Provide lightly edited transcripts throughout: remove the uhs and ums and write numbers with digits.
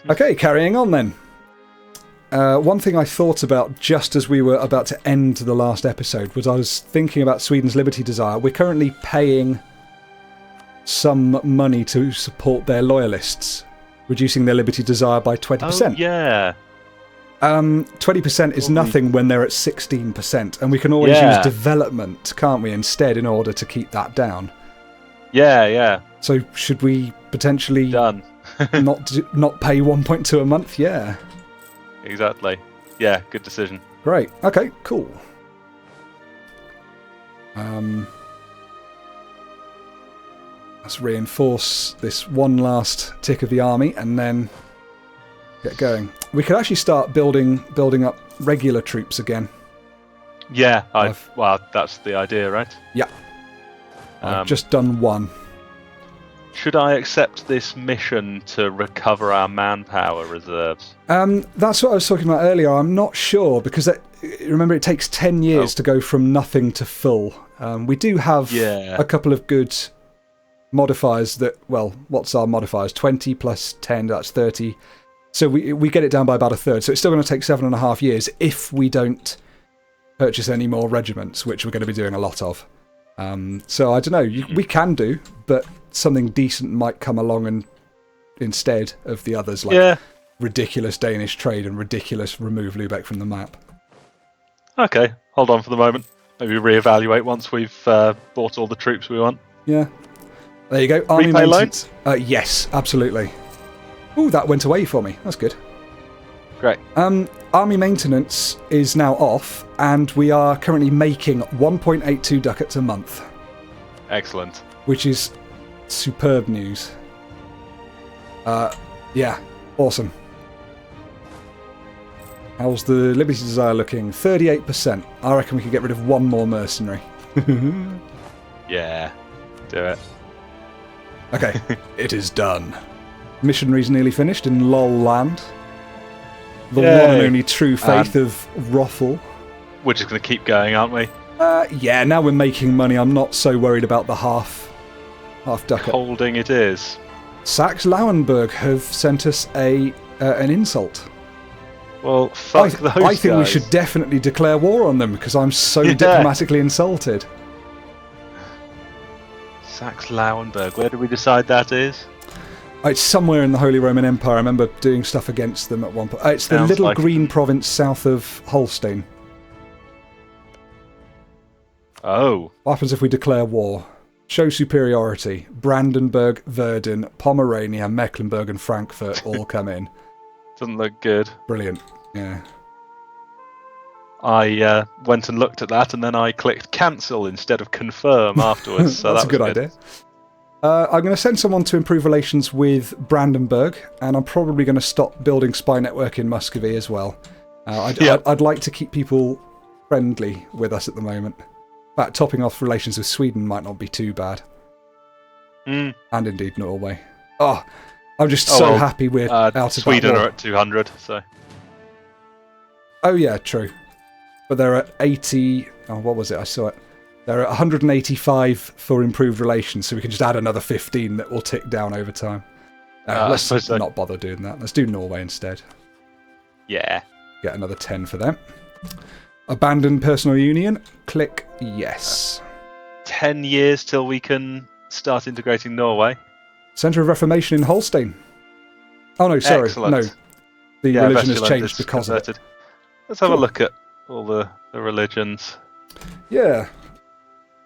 Okay, carrying on then. One thing I thought about just as we were about to end the last episode was I was thinking about Sweden's Liberty Desire. We're currently paying some money to support their loyalists, reducing their Liberty Desire by 20%. Oh, yeah. 20% is nothing when they're at 16%, and we can always use development, can't we, instead, in order to keep that down. Yeah. So should we potentially Done. not pay 1.2 a month? Yeah. Exactly. Yeah, good decision. Great. Okay, cool. Let's reinforce this one last tick of the army and then get going. We could actually start building up regular troops again. Yeah, well, that's the idea, right? Yeah. I've just done one. Should I accept this mission to recover our manpower reserves? That's what I was talking about earlier. I'm not sure, because remember it takes 10 years to go from nothing to full. We do have a couple of good modifiers that, well, what's our modifiers? 20 plus 10, that's 30. So we get it down by about a third. So it's still going to take 7.5 years if we don't purchase any more regiments, which we're going to be doing a lot of. So I don't know. We can do, but something decent might come along and instead of the others, like ridiculous Danish trade and ridiculous remove Lübeck from the map. Okay, hold on for the moment. Maybe reevaluate once we've bought all the troops we want. Yeah. There you go. Army Repay maintenance. Yes, absolutely. Ooh, that went away for me. That's good. Great. Army maintenance is now off, and we are currently making 1.82 ducats a month. Excellent. Which is superb news. Yeah, awesome. How's the Liberty Desire looking? 38%. I reckon we could get rid of one more mercenary. Yeah, do it. Okay, it is done. Missionary's nearly finished in Lol Land. The one and only true faith of Rothel. We're just going to keep going, aren't we? Yeah, now we're making money. I'm not so worried about the half ducat. Holding it is. Saxe-Lauenburg have sent us an insult. Well, fuck those guys. I think we should definitely declare war on them, because I'm so diplomatically insulted. Saxe-Lauenburg, where do we decide that is? It's somewhere in the Holy Roman Empire. I remember doing stuff against them at one point. It's the little green province south of Holstein. Oh. What happens if we declare war? Show superiority. Brandenburg, Verden, Pomerania, Mecklenburg and Frankfurt all come in. Doesn't look good. Brilliant. Yeah. I went and looked at that, and then I clicked cancel instead of confirm afterwards. So that's a good idea. I'm going to send someone to improve relations with Brandenburg, and I'm probably going to stop building spy network in Muscovy as well. I'd like to keep people friendly with us at the moment. In fact, topping off relations with Sweden might not be too bad. And indeed Norway. Oh, I'm just so happy we're out of Sweden that war. are at 200, so... Oh yeah, true. But they're at 80... Oh, what was it? I saw it. They're at 185 for improved relations, so we can just add another 15 that will tick down over time. Let's not bother doing that. Let's do Norway instead. Yeah. Get another 10 for them. Abandon personal union. Click yes. 10 years till we can start integrating Norway. Centre of Reformation in Holstein. Oh no, sorry. Excellent. No. The religion has changed because of it. Let's have a look at all the religions. Yeah.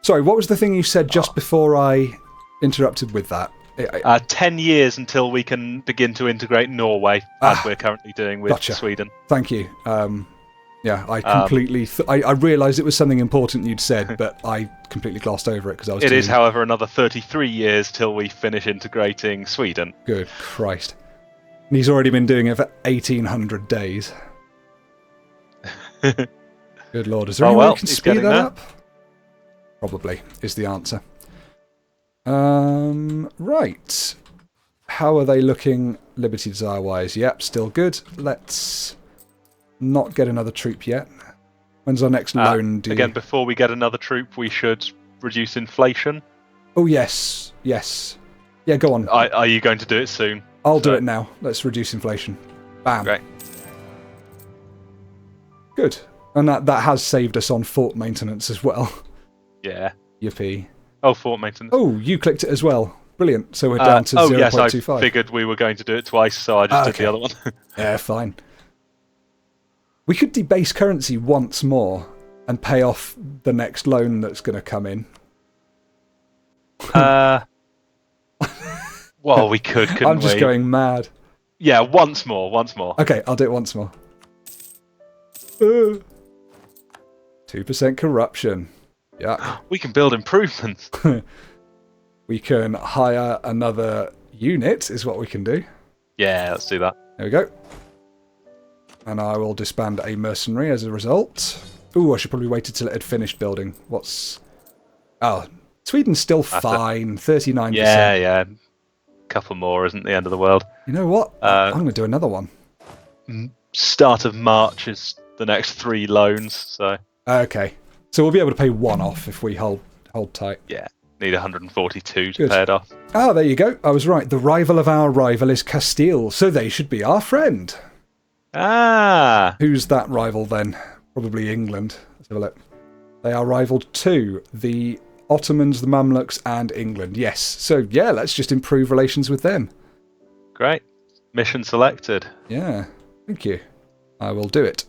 Sorry, what was the thing you said just before I interrupted with that? 10 years until we can begin to integrate Norway, as we're currently doing with Sweden. Thank you. Yeah, I completely... I realised it was something important you'd said, but I completely glossed over it because I was... It is, however, another 33 years till we finish integrating Sweden. Good Christ. And he's already been doing it for 1,800 days. Good Lord. Is there any way we can speed that up? Probably is the answer. Right. How are they looking Liberty Desire-wise? Yep, still good. Let's not get another troop yet. When's our next loan due? Again, before we get another troop, we should reduce inflation. Oh, yes. Yes. Yeah, go on. Are you going to do it soon? I'll do it now. Let's reduce inflation. Bam. Great. Good. And that has saved us on fort maintenance as well. Yeah. Yippee. Oh, fort maintenance. Oh, you clicked it as well. Brilliant. So we're down to 0.25. Yes, I figured we were going to do it twice, so I just did the other one. Yeah, fine. We could debase currency once more and pay off the next loan that's going to come in. Well, we could, couldn't we? I'm just going mad. Yeah, once more. Okay, I'll do it once more. 2% corruption. Yeah. We can build improvements. We can hire another unit, is what we can do. Yeah, let's do that. There we go. And I will disband a mercenary as a result. Ooh, I should probably wait until it had finished building. Oh, Sweden's still fine. 39%. Yeah. Couple more isn't the end of the world. You know what? I'm going to do another one. Start of March is the next 3 loans, so... Okay. So we'll be able to pay one off if we hold tight. Yeah. Need 142 to pay it off. Ah, there you go. I was right. The rival of our rival is Castile, so they should be our friend. Ah! Who's that rival then? Probably England. Let's have a look. They are rivaled to the Ottomans, the Mamluks, and England. Yes. So, yeah, let's just improve relations with them. Great. Mission selected. Yeah. Thank you. I will do it.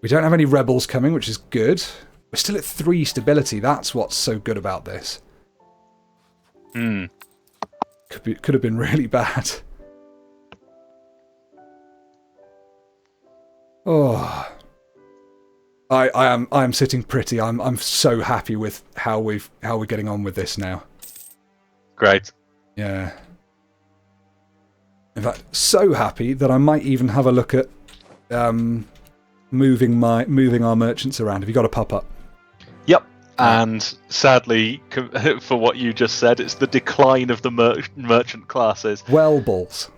We don't have any rebels coming, which is good. We're still at 3 stability. That's what's so good about this. Could have been really bad. Oh, I am sitting pretty. I'm so happy with how we're getting on with this now. Great. Yeah. In fact, so happy that I might even have a look at moving our merchants around. Have you got a pop up? Yep. And sadly, for what you just said, it's the decline of the merchant classes. Well, balls.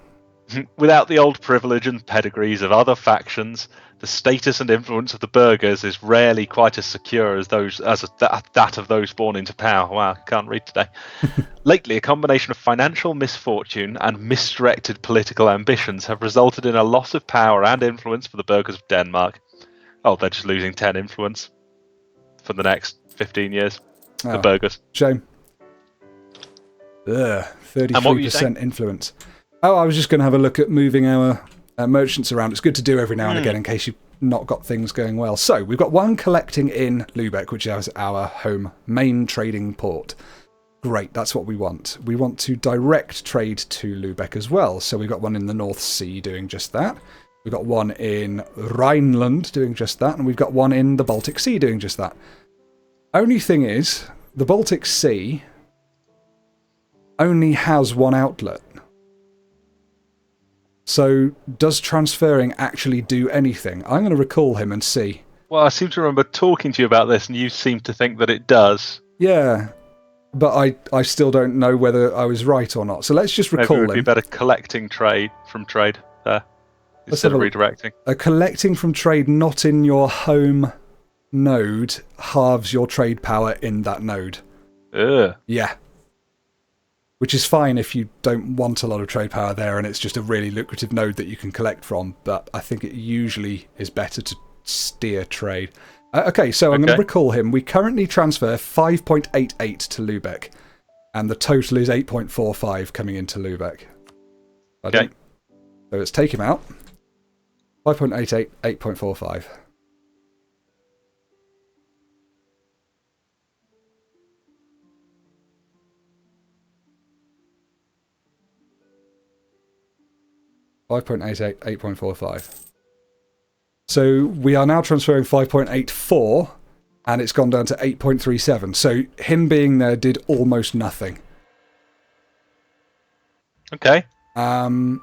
Without the old privilege and pedigrees of other factions, the status and influence of the burghers is rarely quite as secure as that of those born into power. Wow, I can't read today. Lately, a combination of financial misfortune and misdirected political ambitions have resulted in a loss of power and influence for the burghers of Denmark. Oh, they're just losing 10 influence for the next 15 years. The burghers. Shame. 33% influence. Oh, I was just going to have a look at moving our merchants around. It's good to do every now and again in case you've not got things going well. So, we've got one collecting in Lübeck, which is our home main trading port. Great, that's what we want. We want to direct trade to Lübeck as well. So, we've got one in the North Sea doing just that. We've got one in Rhineland doing just that. And we've got one in the Baltic Sea doing just that. Only thing is, the Baltic Sea only has one outlet. So, does transferring actually do anything? I'm going to recall him and see. Well, I seem to remember talking to you about this, and you seem to think that it does. Yeah, but I still don't know whether I was right or not. So let's just recall him. Maybe it would be better collecting trade from trade there, instead of redirecting. A collecting from trade not in your home node halves your trade power in that node. Ugh. Yeah. Which is fine if you don't want a lot of trade power there and it's just a really lucrative node that you can collect from, but I think it usually is better to steer trade. Okay, so I'm going to recall him. We currently transfer 5.88 to Lübeck, and the total is 8.45 coming into Lübeck. Okay. So let's take him out. 5.88, 8.45. $5.88, 8.45. So we are now transferring 5.84, and it's gone down to 8.37. So him being there did almost nothing. Okay. In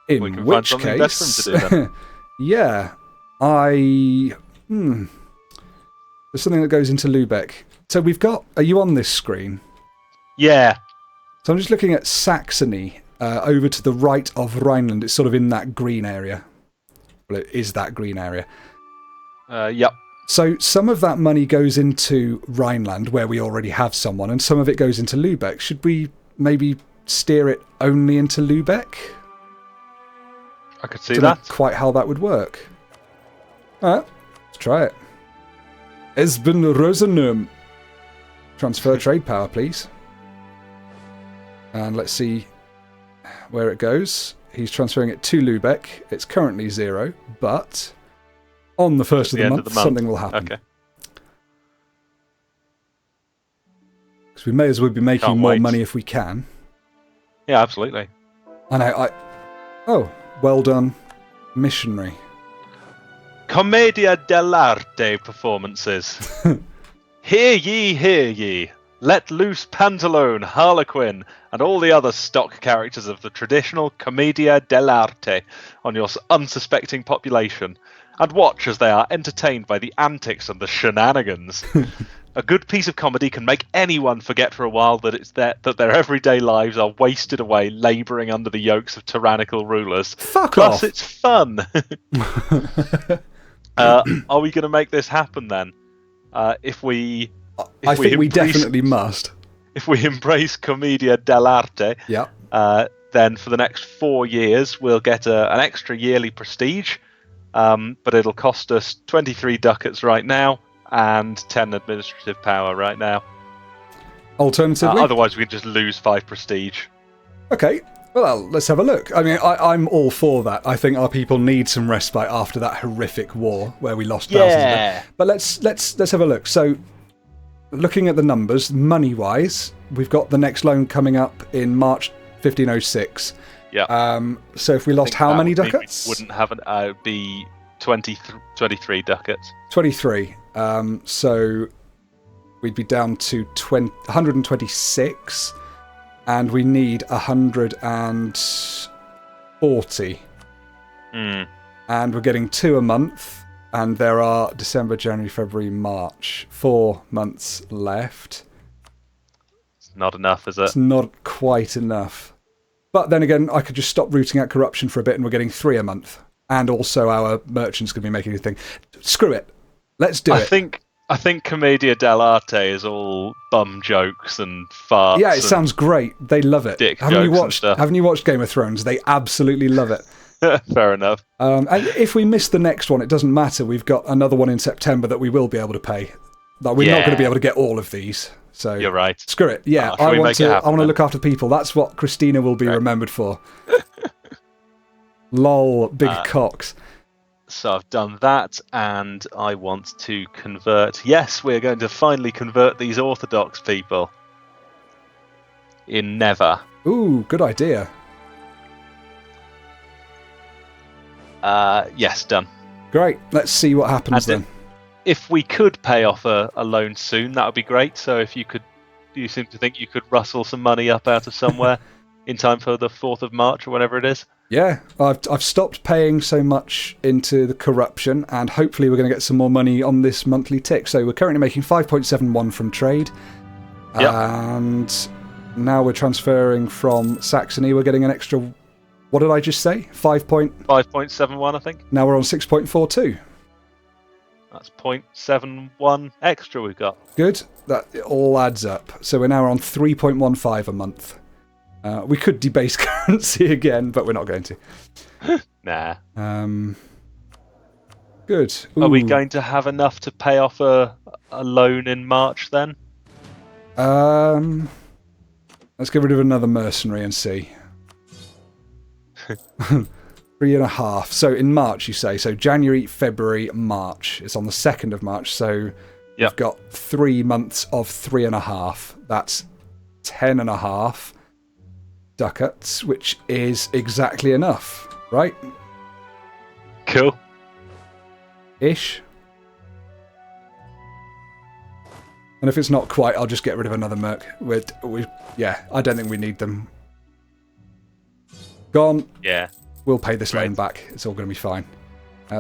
we can which find case, best for him to do then. Yeah, there's something that goes into Lübeck. So we've got. Are you on this screen? Yeah. So I'm just looking at Saxony. Over to the right of Rhineland. It's sort of in that green area. Well, it is that green area. Yep. So some of that money goes into Rhineland, where we already have someone, and some of it goes into Lübeck. Should we maybe steer it only into Lübeck. I could see Don't that. know quite how that would work. Alright, let's try it. Esben Rosenum. Transfer trade power, please. And let's see where it goes. He's transferring it to Lübeck. It's currently 0, but on the first of the month, something will happen. Okay. Because we may as well be making more money if we can. Yeah, absolutely. And oh, well done, missionary. Commedia dell'arte performances. Hear ye, hear ye. Let loose Pantalone, Harlequin, and all the other stock characters of the traditional Commedia dell'arte on your unsuspecting population, and watch as they are entertained by the antics and the shenanigans. A good piece of comedy can make anyone forget for a while that their everyday lives are wasted away labouring under the yokes of tyrannical rulers. Fuck off! Plus, it's fun. Are we going to make this happen then? I think we definitely must. If we embrace Commedia dell'arte, then for the next 4 years we'll get an extra yearly prestige, but it'll cost us 23 ducats right now and 10 administrative power right now. Alternatively? Otherwise we can just lose 5 prestige. Okay, well, let's have a look. I mean, I'm all for that. I think our people need some respite after that horrific war where we lost thousands of them. But let's have a look. So, looking at the numbers, money-wise, we've got the next loan coming up in March 1506. Yeah. So if we lost how many ducats? Wouldn't have be 23 ducats. 23. So we'd be down to 126, and we need 140. And we're getting 2 a month. And there are December, January, February, March. 4 months left. It's not enough, is it? It's not quite enough. But then again, I could just stop rooting out corruption for a bit and we're getting 3 a month. And also our merchants could be making a thing. Screw it. Let's do it. I think Commedia dell'arte is all bum jokes and farts. Yeah, it sounds great. They love it. Dick jokes and stuff. Haven't you watched Game of Thrones? They absolutely love it. Fair enough. And if we miss the next one, it doesn't matter. We've got another one in September that we will be able to pay. Like, we're not going to be able to get all of these. So you're right. Screw it. Yeah, I want to look after people. That's what Christina will be remembered for. Lol, big cocks. So I've done that, and I want to convert. Yes, we're going to finally convert these Orthodox people. In Never. Ooh, good idea. Yes, done. Great. Let's see what happens then. If we could pay off a loan soon, that would be great. So if you seem to think you could rustle some money up out of somewhere in time for the 4th of March or whatever it is. Yeah, I've stopped paying so much into the corruption, and hopefully we're going to get some more money on this monthly tick. So we're currently making 5.71 from trade, and now we're transferring from Saxony. We're getting an extra. What did I just say? 5.71, I think. Now we're on 6.42. That's 0.71 extra we've got. Good. That it all adds up. So we're now on 3.15 a month. We could debase currency again, but we're not going to. Nah. Good. Ooh. Are we going to have enough to pay off a loan in March then? Let's get rid of another mercenary and see. 3.5. So in March, you say. So January, February, March. It's on the 2nd of March. So we've got 3 months of 3.5. That's 10.5 ducats, which is exactly enough, right? Cool. Ish. And if it's not quite, I'll just get rid of another merc. I don't think we need them. Gone. Yeah. We'll pay this loan back. It's all going to be fine.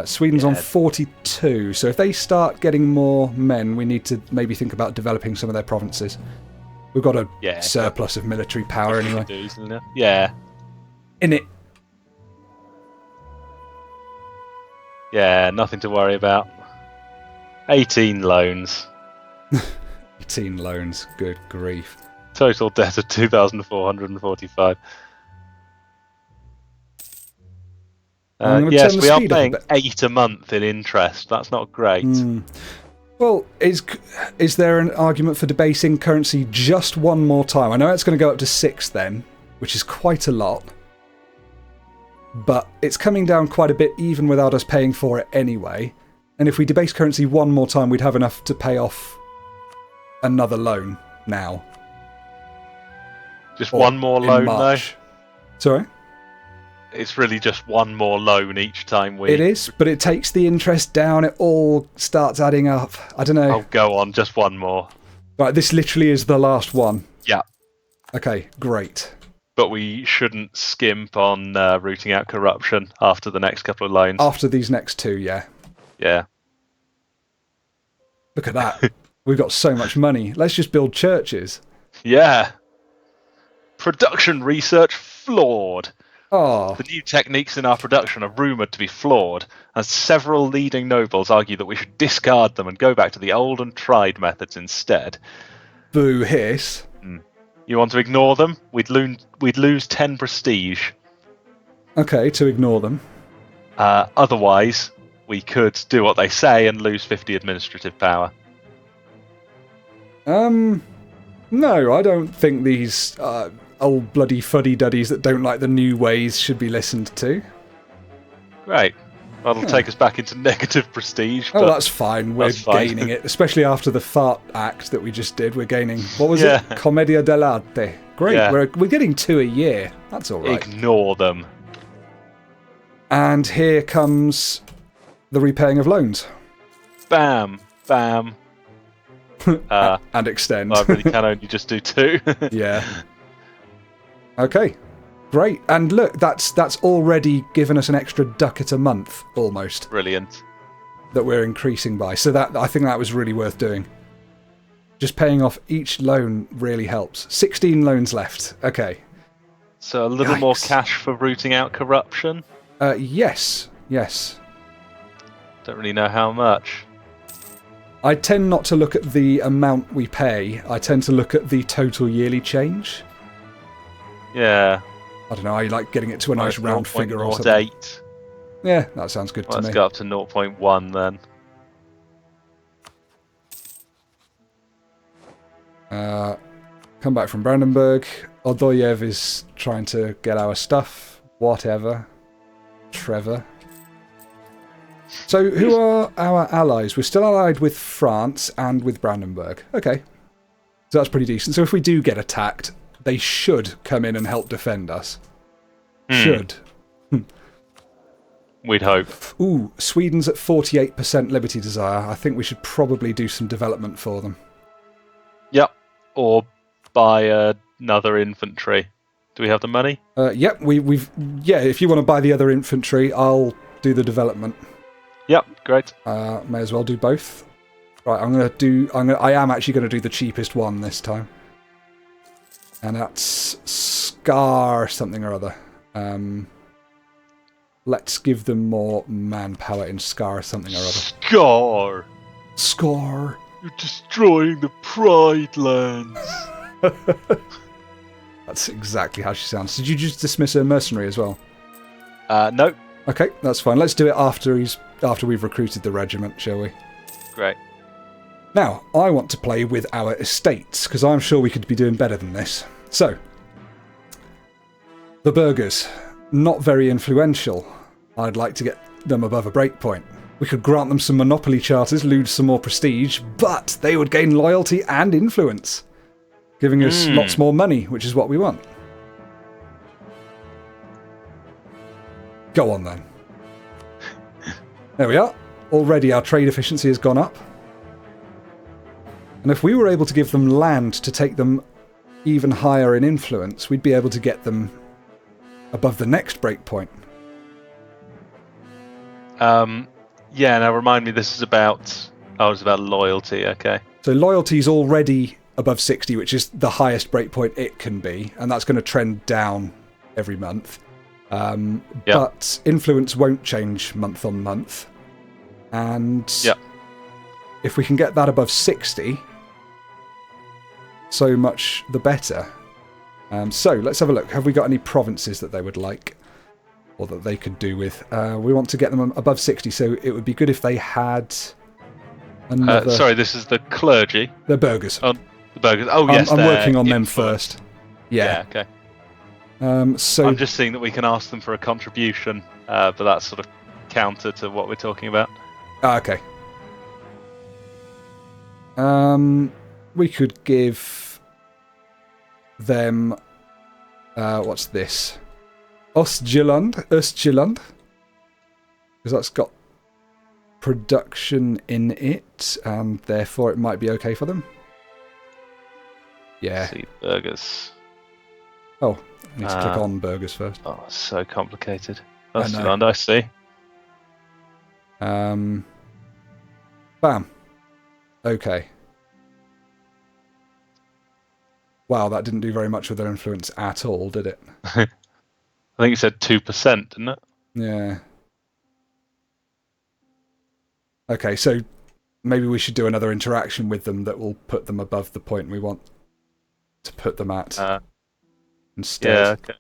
Sweden's on 42, so if they start getting more men, we need to maybe think about developing some of their provinces. We've got a surplus of military power anyway. Yeah. In it. Yeah, nothing to worry about. 18 loans. 18 loans. Good grief. Total debt of 2,445. Yes, we are paying 8 a month in interest. That's not great. Well, is there an argument for debasing currency just one more time? I know it's going to go up to 6 then, which is quite a lot. But it's coming down quite a bit even without us paying for it anyway. And if we debase currency one more time, we'd have enough to pay off another loan now. Just one more loan, though? Sorry? It's really just one more loan each time we... It is, but it takes the interest down. It all starts adding up. I don't know. Oh, go on. Just one more. Right, this literally is the last one. Yeah. Okay, great. But we shouldn't skimp on rooting out corruption after the next couple of loans. After these next 2, yeah. Yeah. Look at that. We've got so much money. Let's just build churches. Yeah. Production research flawed. Oh. The new techniques in our production are rumoured to be flawed, and several leading nobles argue that we should discard them and go back to the old and tried methods instead. Boo hiss. You want to ignore them? We'd lose 10 prestige. Okay, to ignore them. Otherwise, we could do what they say and lose 50 administrative power. No, I don't think these old bloody fuddy-duddies that don't like the new ways should be listened to. Great. That'll take us back into negative prestige. Oh, that's fine. We're gaining it, especially after the fart act that we just did. We're gaining, what was it? Commedia dell'arte. Great. Yeah. We're getting 2 a year. That's all right. Ignore them. And here comes the repaying of loans. Bam. Bam. And extend. I really can only just do 2. Yeah. Okay. Great. And look, that's already given us an extra ducat a month, almost. Brilliant. That we're increasing by. So that I think that was really worth doing. Just paying off each loan really helps. 16 loans left. Okay. So a little more cash for rooting out corruption? Yes. Yes. Don't really know how much. I tend not to look at the amount we pay. I tend to look at the total yearly change. Yeah. I don't know, I like getting it to a nice round figure or something. 0.08. Yeah, that sounds good to me. Let's go up to 0.1 then. Come back from Brandenburg. Odoyev is trying to get our stuff. Whatever. Trevor. So, who are our allies? We're still allied with France and with Brandenburg. Okay. So that's pretty decent. So if we do get attacked, they should come in and help defend us. Should. We'd hope. Ooh, Sweden's at 48% liberty desire. I think we should probably do some development for them. Yep. Or buy another infantry. Do we have the money? Yep. Yeah. If you want to buy the other infantry, I'll do the development. Yep. Great. May as well do both. Right. I am actually going to do the cheapest one this time. And that's Scar something or other. Let's give them more manpower in Scar something or other. Scar! You're destroying the Pride lands! That's exactly how she sounds. Did you just dismiss her mercenary as well? No. Okay, that's fine. Let's do it after we've recruited the regiment, shall we? Great. Now, I want to play with our estates, because I'm sure we could be doing better than this. So, the burghers, not very influential. I'd like to get them above a breakpoint. We could grant them some monopoly charters, lose some more prestige, but they would gain loyalty and influence, giving us lots more money, which is what we want. Go on then. There we are. Already our trade efficiency has gone up. And if we were able to give them land to take them even higher in influence, we'd be able to get them above the next breakpoint. Yeah, now remind me, this is about... Oh, it's about loyalty, okay. So loyalty's already above 60, which is the highest breakpoint it can be, and that's going to trend down every month. But influence won't change month on month. And if we can get that above 60, so much the better. So let's have a look. Have we got any provinces that they would like, or that they could do with? We want to get them above 60, so it would be good if they had another... sorry, this is the clergy. The burghers. Oh, the burghers. Oh, yes, I'm working on influence. them first. Yeah. Okay. So I'm just seeing that we can ask them for a contribution, but that's sort of counter to what we're talking about. Okay. We could give them... what's this? Östjylland. Because that's got production in it, and therefore it might be okay for them. Yeah. See, burgers. Oh, I need to click on burgers first. Oh, it's so complicated. Östjylland, I see. Bam. Okay. Wow, that didn't do very much with their influence at all, did it? I think you said 2%, didn't it? Yeah. Okay, so maybe we should do another interaction with them that will put them above the point we want to put them at. Instead. Yeah, okay.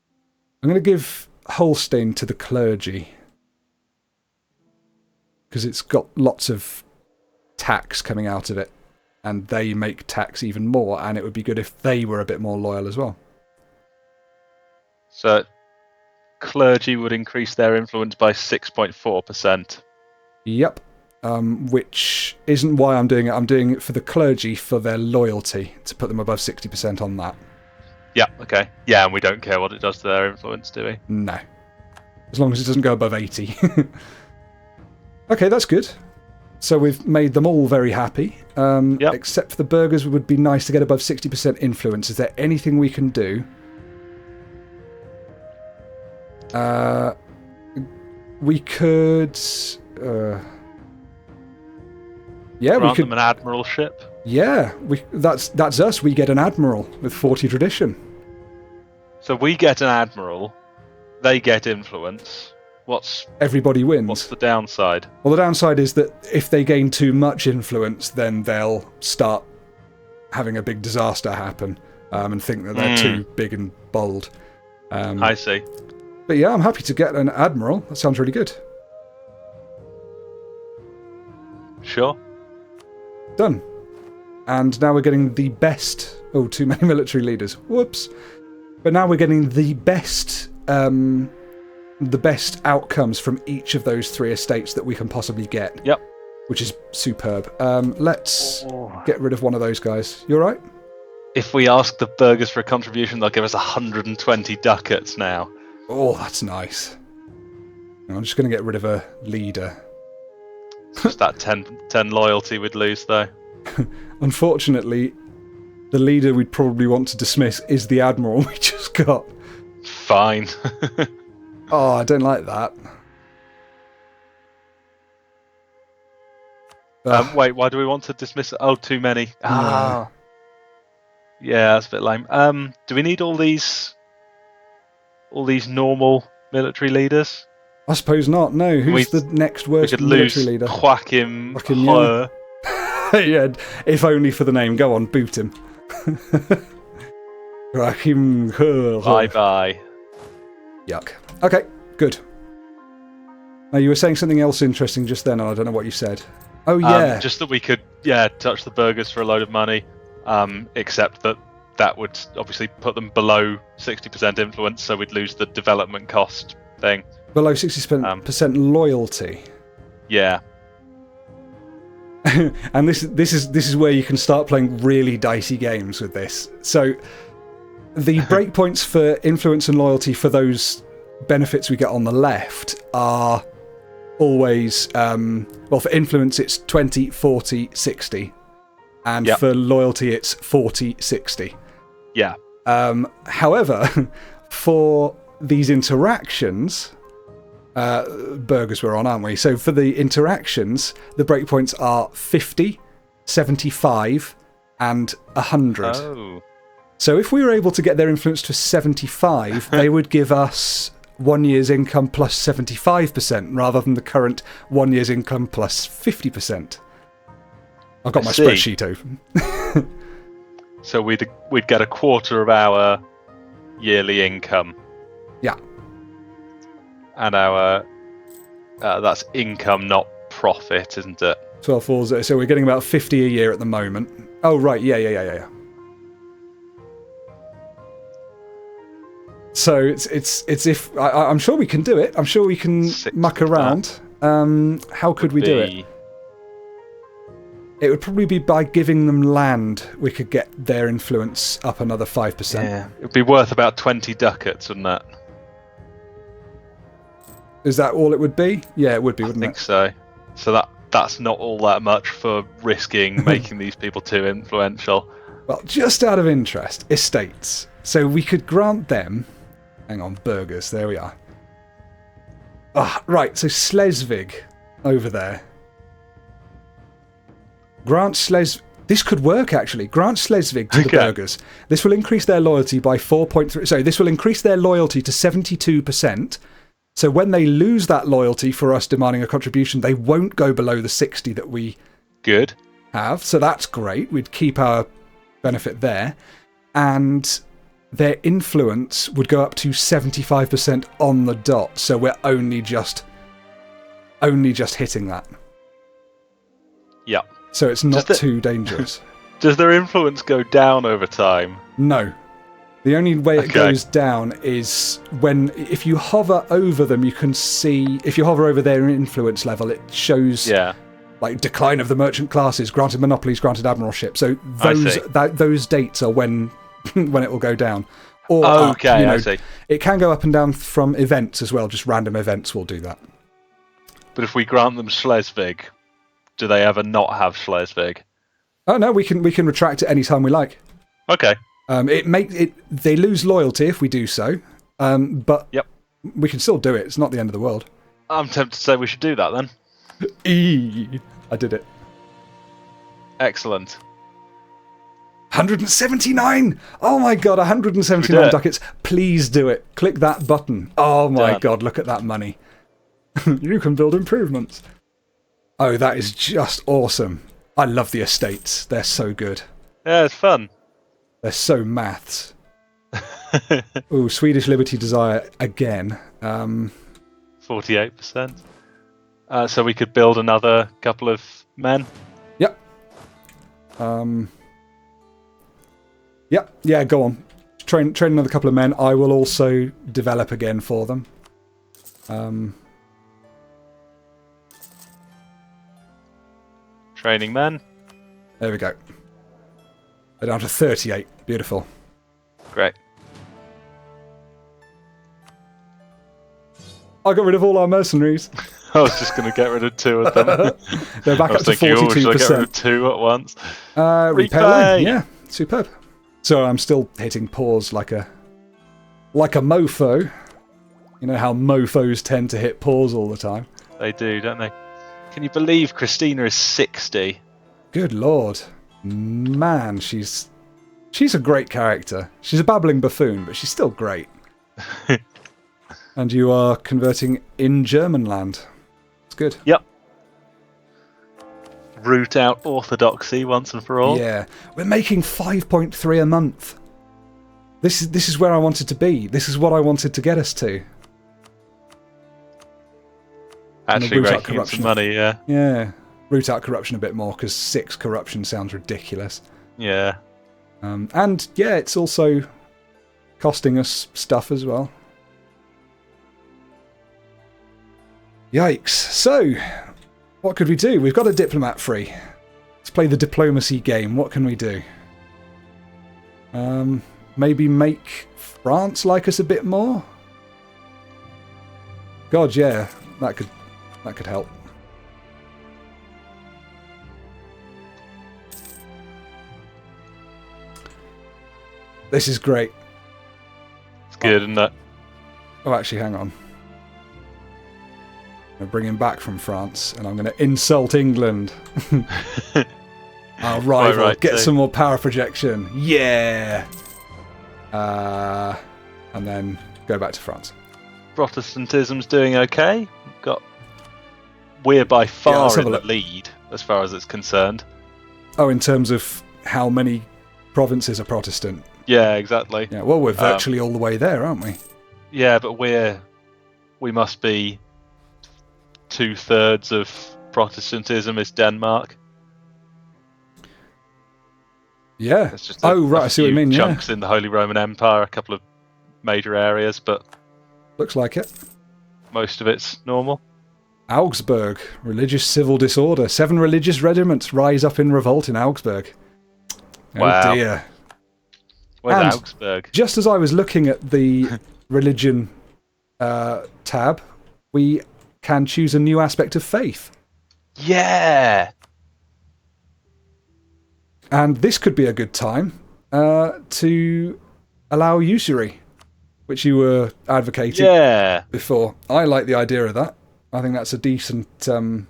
I'm going to give Holstein to the clergy. Because it's got lots of tax coming out of it. And they make tax even more, and it would be good if they were a bit more loyal as well. So, clergy would increase their influence by 6.4%. Yep. Which isn't why I'm doing it. I'm doing it for the clergy, for their loyalty, to put them above 60% on that. Yeah, okay. Yeah, and we don't care what it does to their influence, do we? No. As long as it doesn't go above 80. Okay, that's good. So we've made them all very happy. Yep. Except for the burgers, it would be nice to get above 60% influence. Is there anything we can do? We could... yeah, we could... them an admiralship? Yeah, that's us. We get an admiral with 40 tradition. So we get an admiral, they get influence. Everybody wins. What's the downside? Well, the downside is that if they gain too much influence, then they'll start having a big disaster happen and think that they're too big and bold. I see. But yeah, I'm happy to get an admiral. That sounds really good. Sure. Done. And now we're getting the best... Oh, too many military leaders. Whoops. But now we're getting the best outcomes from each of those 3 estates that we can possibly get. Yep. Which is superb. Let's get rid of one of those guys. You alright? If we ask the burghers for a contribution, they'll give us 120 ducats now. Oh, that's nice. I'm just going to get rid of a leader. Just that 10 loyalty we'd lose, though. Unfortunately, the leader we'd probably want to dismiss is the admiral we just got. Fine. Oh, I don't like that. Wait, why do we want to dismiss it? Oh, too many. Ah. Yeah, that's a bit lame. Do we need all these normal military leaders? I suppose not, no. Who's the next worst military leader? Joachim. Yeah. Yeah, if only for the name. Go on, boot him. Joachim. Bye-bye. Yuck. Okay, good. Now, you were saying something else interesting just then, and I don't know what you said. Oh, yeah. Just that we could, touch the burghers for a load of money, except that would obviously put them below 60% influence, so we'd lose the development cost thing. Below 60% loyalty. Yeah. And this is where you can start playing really dicey games with this. So the breakpoints for influence and loyalty for those benefits we get on the left are always, for influence it's 20, 40, 60. And for loyalty it's 40, 60. Yeah. However, for these interactions... burgers we're on, aren't we? So for the interactions, the breakpoints are 50, 75, and 100. Oh. So if we were able to get their influence to 75, they would give us 1 year's income plus 75%, rather than the current 1 year's income plus 50%. I've got my spreadsheet open. So we'd get a quarter of our yearly income. Yeah. And our that's income, not profit, isn't it? 12 falls. So we're getting about 50 a year at the moment. Oh right, yeah. So it's if I'm sure we can do it. I'm sure we can muck around. How could we do it? It would probably be by giving them land. We could get their influence up another 5%. Yeah, it'd be worth about 20 ducats, wouldn't it? Is that all it would be? Yeah, it would be, wouldn't it? I think so. So that's not all that much for risking making these people too influential. Well, just out of interest, estates. So we could grant them... Hang on, burghers, there we are. Right, so Schleswig, over there. This could work, actually. Grant Schleswig to the burghers. This will increase their loyalty by 4.3... Sorry, this will increase their loyalty to 72%. So when they lose that loyalty for us demanding a contribution, they won't go below the 60 that we have. So that's great. We'd keep our benefit there. And their influence would go up to 75% on the dot. So we're only just hitting that. Yeah. So it's not too dangerous. Does their influence go down over time? No. The only way it goes down is if you hover over them, you can see, if you hover over their influence level, it shows like decline of the merchant classes, granted monopolies, granted admiralship. So those dates are when it will go down. Or I see. It can go up and down from events as well, just random events will do that. But if we grant them Schleswig, do they ever not have Schleswig? Oh no, we can retract it any time we like. Okay. They lose loyalty if we do so, but we can still do it. It's not the end of the world. I'm tempted to say we should do that then. I did it. Excellent. 179! Oh my god, 179 ducats. Please do it. Click that button. Oh my god, look at that money. You can build improvements. Oh, that is just awesome. I love the estates. They're so good. Yeah, it's fun. They're so maths. Ooh, Swedish Liberty Desire again. 48%. So we could build another couple of men? Yep. Yeah, go on. Train another couple of men. I will also develop again for them. Training men. There we go. We're down to 38. Beautiful. Great. I got rid of all our mercenaries. I was just going to get rid of 2 of them. They're back up to 42%. Should I get rid of 2 at once? Repay line. Yeah, superb. So I'm still hitting pause like a mofo. You know how mofos tend to hit pause all the time. They do, don't they? Can you believe Christina is 60? Good lord. Man, she's a great character. She's a babbling buffoon, but she's still great. And you are converting in German land. It's good. Yep. Root out orthodoxy once and for all. Yeah. We're making 5.3 a month. This is where I wanted to be. This is what I wanted to get us to. Actually raking in some money, yeah. Yeah. Root out corruption a bit more, because 6 corruption sounds ridiculous. Yeah. And, yeah, it's also costing us stuff as well. Yikes. So, what could we do? We've got a diplomat free. Let's play the diplomacy game. What can we do? Maybe make France like us a bit more? God, yeah. That could help. This is great. It's good, isn't it? Oh, actually, hang on. I'm going to bring him back from France, and I'm going to insult England. Our rival. Right, get some more power projection. Yeah! And then go back to France. Protestantism's doing okay. We're by far in the lead, as far as it's concerned. Oh, in terms of how many provinces are Protestant. Yeah, exactly. Yeah, well, we're virtually all the way there, aren't we? Yeah, but we must be 2/3 of Protestantism is Denmark. Yeah. It's just I see what you mean. Chunks in the Holy Roman Empire, a couple of major areas, but looks like it. Most of it's normal. Augsburg, religious civil disorder. 7 religious regiments rise up in revolt in Augsburg. Wow. Oh dear. Where's Augsburg? Just as I was looking at the religion tab, we can choose a new aspect of faith. Yeah. And this could be a good time to allow usury, which you were advocating before. I like the idea of that. I think that's a decent thing.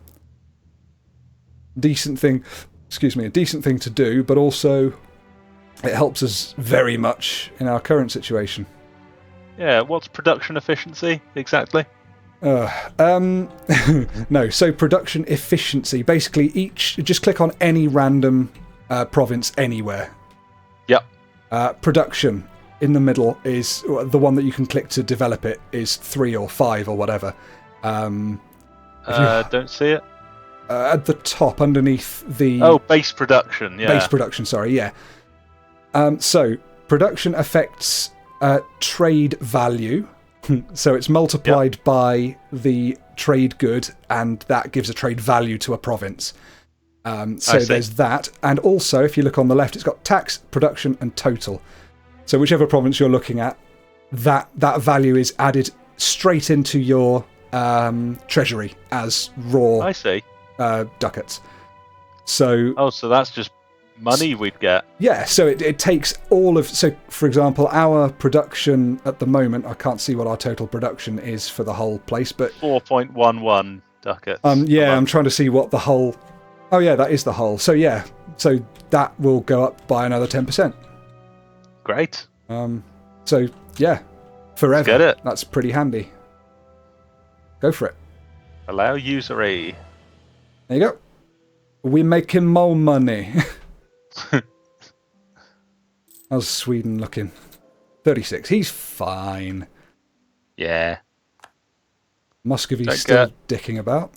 A decent thing to do, but also it helps us very much in our current situation. Yeah. What's production efficiency exactly? No. So production efficiency. Basically, just click on any random province anywhere. Yep. Production in the middle is the one that you can click to develop it is 3 or 5 or whatever. Don't see it. At the top, underneath the... Oh, base production, yeah. Base production, sorry, yeah. So, production affects trade value. So it's multiplied by the trade good, and that gives a trade value to a province. So there's that. And also, if you look on the left, it's got tax, production, and total. So whichever province you're looking at, that value is added straight into your treasury as raw ducats. So that's just money we'd get. Yeah, so it takes all of... So, for example, our production at the moment, I can't see what our total production is for the whole place, but... 4.11 ducats. I'm trying to see what the whole... Oh, yeah, that is the whole. So, yeah, so that will go up by another 10%. Great. So, yeah, forever. Get it. That's pretty handy. Go for it. Allow usury. There you go. We're making more money. How's Sweden looking? 36. He's fine. Yeah. Muscovy's still dicking about.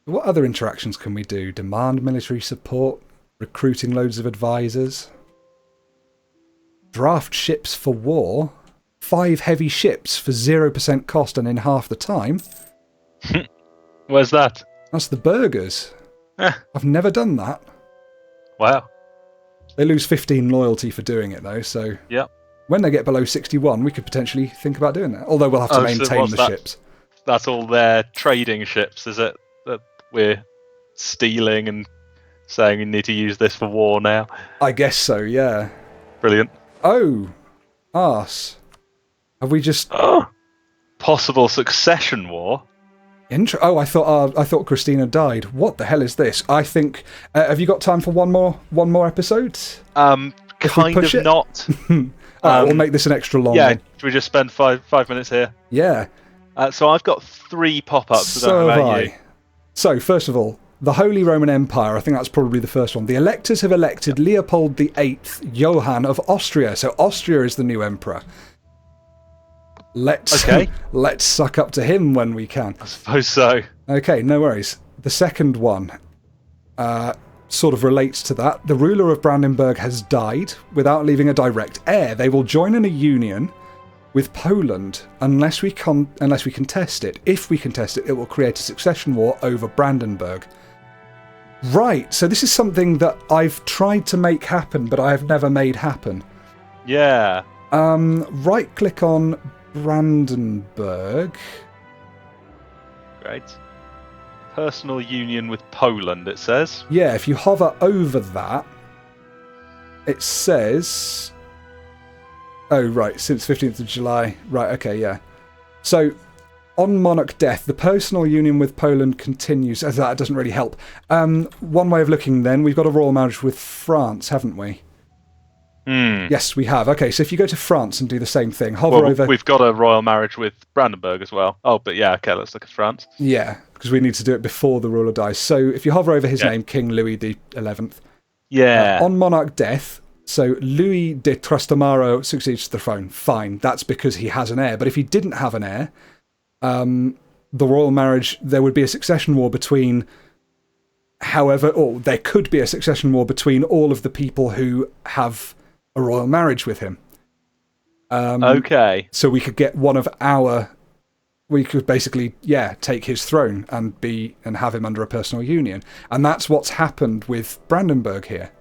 What other interactions can we do? Demand military support, recruiting loads of advisors, draft ships for war, 5 heavy ships for 0% cost and in half the time. Where's that? That's the burghers. I've never done that. Wow. They lose 15 loyalty for doing it though, so when they get below 61 we could potentially think about doing that. Although we'll have to maintain the ships. That's all their trading ships, is it? That we're stealing and saying we need to use this for war now? I guess so, yeah. Brilliant. Oh, arse. Have we just... Possible succession war? I thought Christina died. What the hell is this? I think... have you got time for one more episode? Kind of not. We'll make this an extra long one. Should we just spend five minutes here? Yeah. So I've got 3 pop-ups. So have I. So, first of all, the Holy Roman Empire, I think that's probably the first one. The electors have elected Leopold VIII Johann of Austria. So Austria is the new emperor. Let's suck up to him when we can. I suppose so. Okay, no worries. The second one sort of relates to that. The ruler of Brandenburg has died without leaving a direct heir. They will join in a union with Poland unless we contest it. If we contest it, it will create a succession war over Brandenburg. Right, so this is something that I've tried to make happen, but I have never made happen. Yeah. Right-click on Brandenburg. Great. Personal union with Poland, it says. Yeah, if you hover over that, it says... Oh, right, since 15th of July. Right, okay, yeah. So, on monarch death, the personal union with Poland continues. As that doesn't really help. One way of looking then, we've got a royal marriage with France, haven't we? Yes, we have. Okay, so if you go to France and do the same thing, hover over... We've got a royal marriage with Brandenburg as well. Oh, but yeah, okay, let's look at France. Yeah, because we need to do it before the ruler dies. So if you hover over his name, King Louis XI. Yeah. On monarch death, so Louis de Trastamaro succeeds to the throne. Fine, that's because he has an heir. But if he didn't have an heir, the royal marriage, there would be a succession war between... or there could be a succession war between all of the people who have a royal marriage with him. Okay. So we could get one of our... We could basically, take his throne and have him under a personal union. And that's what's happened with Brandenburg here.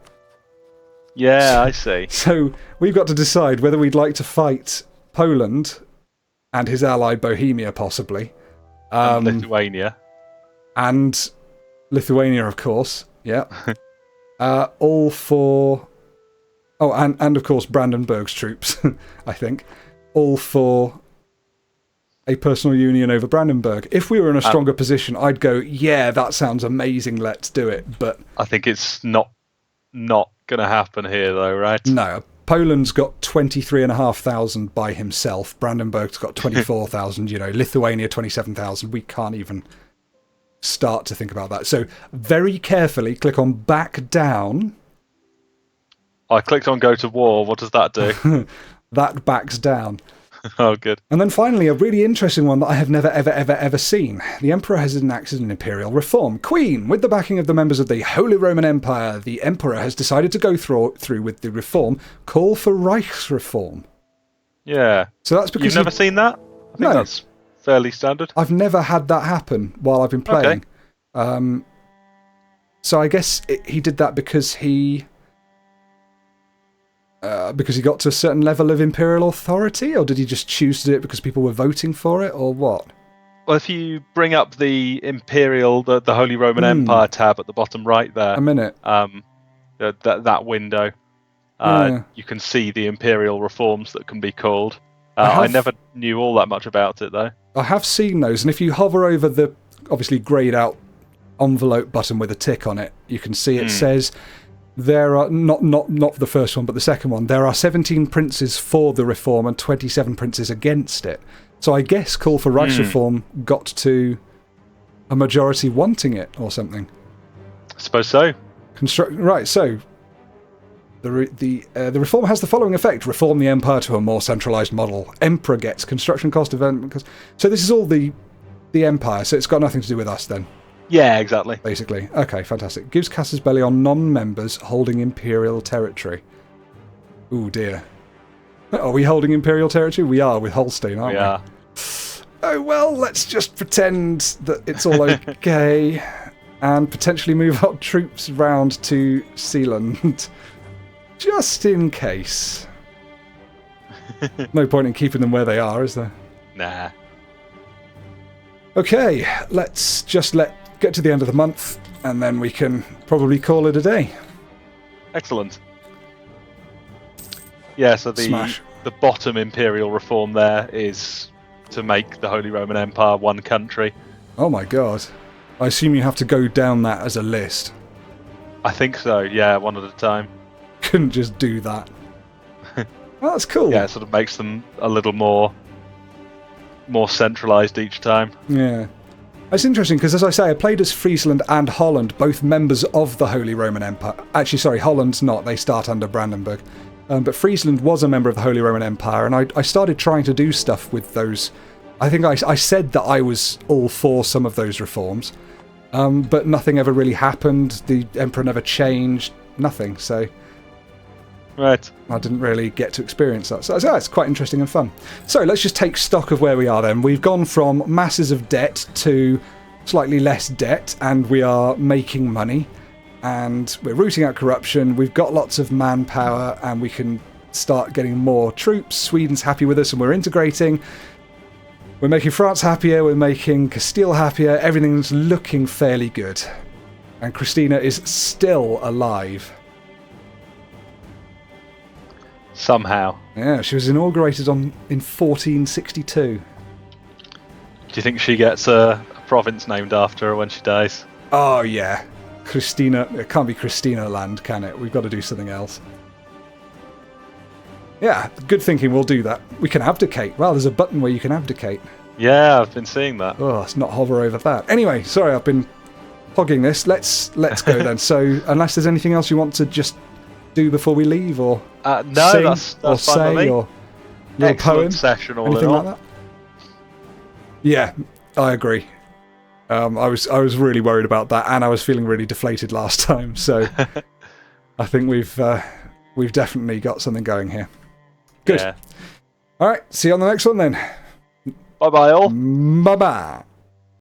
Yeah, I see. So we've got to decide whether we'd like to fight Poland and his ally Bohemia, possibly. And Lithuania. And Lithuania, of course. Yeah. All for... Oh, and of course Brandenburg's troops, I think. All for a personal union over Brandenburg. If we were in a stronger position, I'd go, yeah, that sounds amazing, let's do it. But I think it's not going to happen here, though, right? No. Poland's got 23,500 by himself. Brandenburg's got 24,000, Lithuania 27,000. We can't even start to think about that. So very carefully click on back down. I clicked on go to war. What does that do? That backs down. Oh, good. And then finally, a really interesting one that I have never, ever, ever, ever seen. The Emperor has enacted an imperial reform. Queen, with the backing of the members of the Holy Roman Empire, the Emperor has decided to go through with the reform, call for Reichsreform. Yeah. So that's because... You've never seen that? I think that's fairly standard. I've never had that happen while I've been playing. Okay. So I guess he did that because he got to a certain level of imperial authority, or did he just choose to do it because people were voting for it, or what? Well, if you bring up the imperial, the Holy Roman Empire tab at the bottom right there, a minute, that window, you can see the imperial reforms that can be called. I never knew all that much about it, though. I have seen those, and if you hover over the obviously greyed out envelope button with a tick on it, you can see it says there are not the first one, but the second one. There are 17 princes for the reform and 27 princes against it. So I guess call for Reichsreform got to a majority wanting it or something. I suppose so. Right. So the reform has the following effect: reform the empire to a more centralised model. Emperor gets construction cost development. So this is all the empire. So it's got nothing to do with us then. Yeah, exactly. Basically. Okay, fantastic. Gives casus belli on non-members holding imperial territory. Ooh, dear. Are we holding imperial territory? We are with Holstein, aren't we? We are. Oh, well, let's just pretend that it's all okay and potentially move our troops round to Sealand. Just in case. No point in keeping them where they are, is there? Nah. Okay, let's just get to the end of the month, and then we can probably call it a day. Excellent. Yeah, so the bottom imperial reform there is to make the Holy Roman Empire one country. Oh my god. I assume you have to go down that as a list. I think so, yeah, one at a time. Couldn't just do that. Well, that's cool. Yeah, it sort of makes them a little more centralised each time. Yeah. It's interesting because, as I say, I played as Friesland and Holland, both members of the Holy Roman Empire. Actually, sorry, Holland's not. They start under Brandenburg. But Friesland was a member of the Holy Roman Empire, and I started trying to do stuff with those. I think I said that I was all for some of those reforms, but nothing ever really happened. The Emperor never changed. Nothing, so... Right. I didn't really get to experience that. So it's quite interesting and fun. So let's just take stock of where we are then. We've gone from masses of debt to slightly less debt, and we are making money, and we're rooting out corruption. We've got lots of manpower, and we can start getting more troops. Sweden's happy with us, and we're integrating. We're making France happier. We're making Castile happier. Everything's looking fairly good. And Christina is still alive. Somehow. Yeah, she was inaugurated in 1462. Do you think she gets a province named after her when she dies? Oh, yeah. Christina. It can't be Christina Land, can it? We've got to do something else. Yeah, good thinking. We'll do that. We can abdicate. Well, there's a button where you can abdicate. Yeah, I've been seeing that. Oh, let's not hover over that. Anyway, sorry, I've been hogging this. Let's go then. So, unless there's anything else you want to just do before we leave, or no, sing, that's or fine say, with me. or your Excellent poem, session, all anything in all. like that. Yeah, I agree. I was really worried about that, and I was feeling really deflated last time. So, I think we've definitely got something going here. Good. Yeah. All right. See you on the next one then. Bye bye all. Bye bye.